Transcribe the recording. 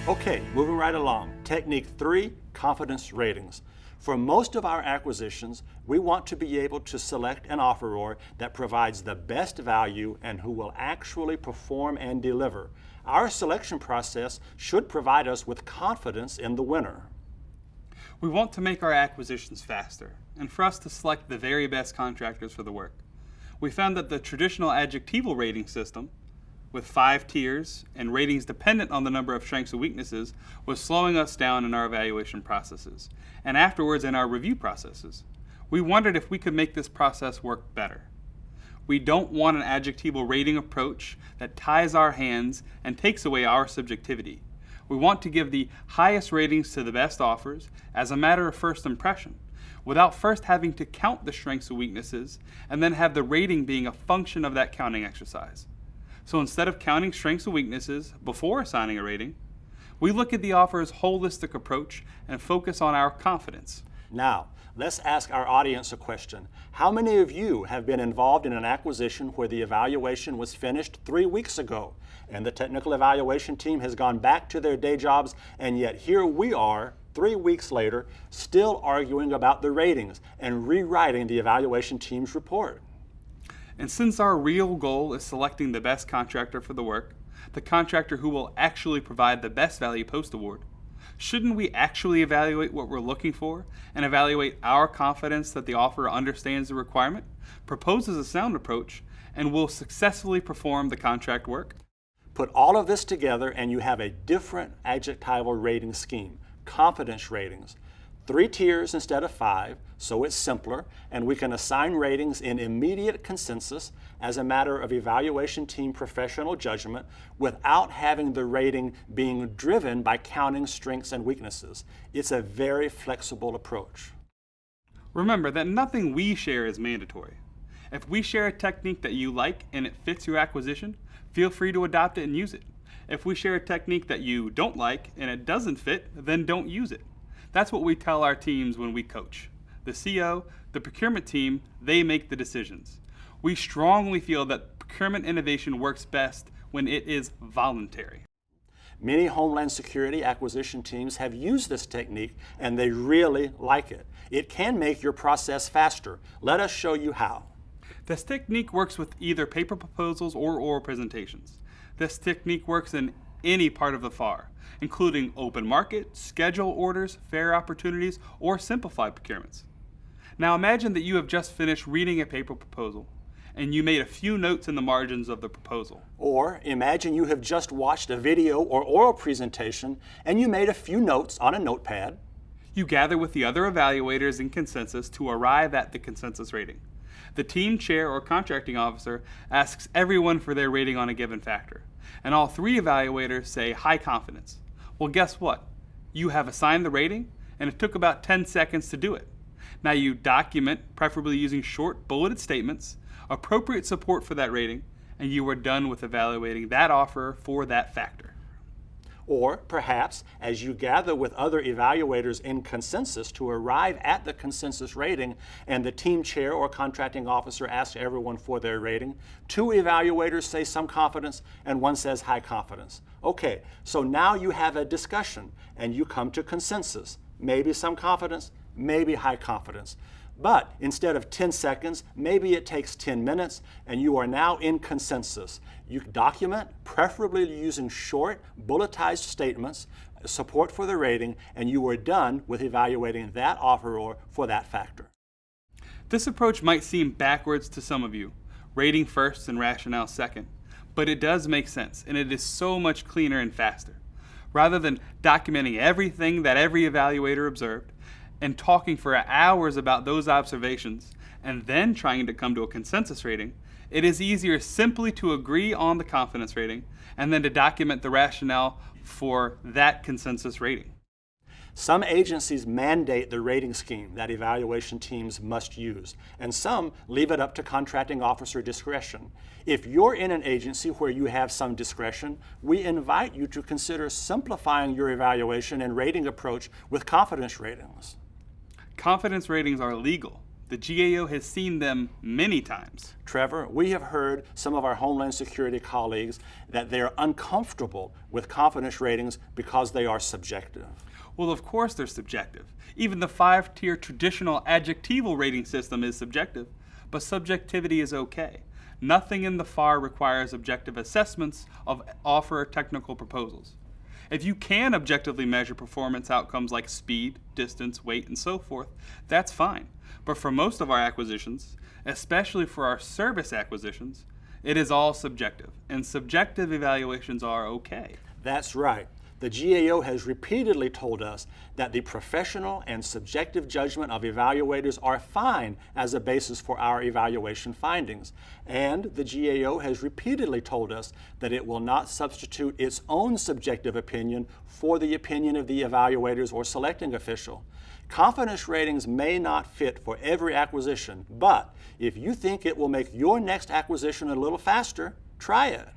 Okay, moving right along. Technique 3, confidence ratings. For most of our acquisitions, we want to be able to select an offeror that provides the best value and who will actually perform and deliver. Our selection process should provide us with confidence in the winner. We want to make our acquisitions faster, and for us to select the very best contractors for the work. We found that the traditional adjectival rating system, with 5 tiers and ratings dependent on the number of strengths and weaknesses, was slowing us down in our evaluation processes, and afterwards in our review processes. We wondered if we could make this process work better. We don't want an adjectival rating approach that ties our hands and takes away our subjectivity. We want to give the highest ratings to the best offers as a matter of first impression, without first having to count the strengths and weaknesses, and then have the rating being a function of that counting exercise. So instead of counting strengths and weaknesses before assigning a rating, we look at the offer's holistic approach and focus on our confidence. Now, let's ask our audience a question. How many of you have been involved in an acquisition where the evaluation was finished 3 weeks ago, and the technical evaluation team has gone back to their day jobs, and yet here we are, 3 weeks later, still arguing about the ratings and rewriting the evaluation team's report? And since our real goal is selecting the best contractor for the work, the contractor who will actually provide the best value post-award, shouldn't we actually evaluate what we're looking for and evaluate our confidence that the offeror understands the requirement, proposes a sound approach, and will successfully perform the contract work? Put all of this together and you have a different adjectival rating scheme, confidence ratings. 3 tiers instead of 5, so it's simpler, and we can assign ratings in immediate consensus as a matter of evaluation team professional judgment without having the rating being driven by counting strengths and weaknesses. It's a very flexible approach. Remember that nothing we share is mandatory. If we share a technique that you like and it fits your acquisition, feel free to adopt it and use it. If we share a technique that you don't like and it doesn't fit, then don't use it. That's what we tell our teams when we coach. The CO, the procurement team, they make the decisions. We strongly feel that procurement innovation works best when it is voluntary. Many Homeland Security acquisition teams have used this technique and they really like it. It can make your process faster. Let us show you how. This technique works with either paper proposals or oral presentations. This technique works in any part of the FAR, including open market, schedule orders, fair opportunities, or simplified procurements. Now imagine that you have just finished reading a paper proposal and you made a few notes in the margins of the proposal. Or imagine you have just watched a video or oral presentation and you made a few notes on a notepad. You gather with the other evaluators in consensus to arrive at the consensus rating. The team chair or contracting officer asks everyone for their rating on a given factor, and all 3 evaluators say high confidence. Well, guess what? You have assigned the rating, and it took about 10 seconds to do it. Now you document, preferably using short bulleted statements, appropriate support for that rating, and you are done with evaluating that offer for that factor. Or perhaps, as you gather with other evaluators in consensus to arrive at the consensus rating, and the team chair or contracting officer asks everyone for their rating, 2 evaluators say some confidence and 1 says high confidence. Okay, so now you have a discussion and you come to consensus. Maybe some confidence, maybe high confidence. But instead of 10 seconds, maybe it takes 10 minutes, and you are now in consensus. You document, preferably using short, bulletized statements, support for the rating, and you are done with evaluating that offeror for that factor. This approach might seem backwards to some of you, rating first and rationale second, but it does make sense, and it is so much cleaner and faster. Rather than documenting everything that every evaluator observed, and talking for hours about those observations, and then trying to come to a consensus rating, it is easier simply to agree on the confidence rating, and then to document the rationale for that consensus rating. Some agencies mandate the rating scheme that evaluation teams must use, and some leave it up to contracting officer discretion. If you're in an agency where you have some discretion, we invite you to consider simplifying your evaluation and rating approach with confidence ratings. Confidence ratings are legal. The GAO has seen them many times. Trevor, we have heard some of our Homeland Security colleagues that they are uncomfortable with confidence ratings because they are subjective. Well, of course they're subjective. Even the 5-tier traditional adjectival rating system is subjective, but subjectivity is okay. Nothing in the FAR requires objective assessments of offer technical proposals. If you can objectively measure performance outcomes like speed, distance, weight, and so forth, that's fine. But for most of our acquisitions, especially for our service acquisitions, it is all subjective, and subjective evaluations are okay. That's right. The GAO has repeatedly told us that the professional and subjective judgment of evaluators are fine as a basis for our evaluation findings. And the GAO has repeatedly told us that it will not substitute its own subjective opinion for the opinion of the evaluators or selecting official. Confidence ratings may not fit for every acquisition, but if you think it will make your next acquisition a little faster, try it.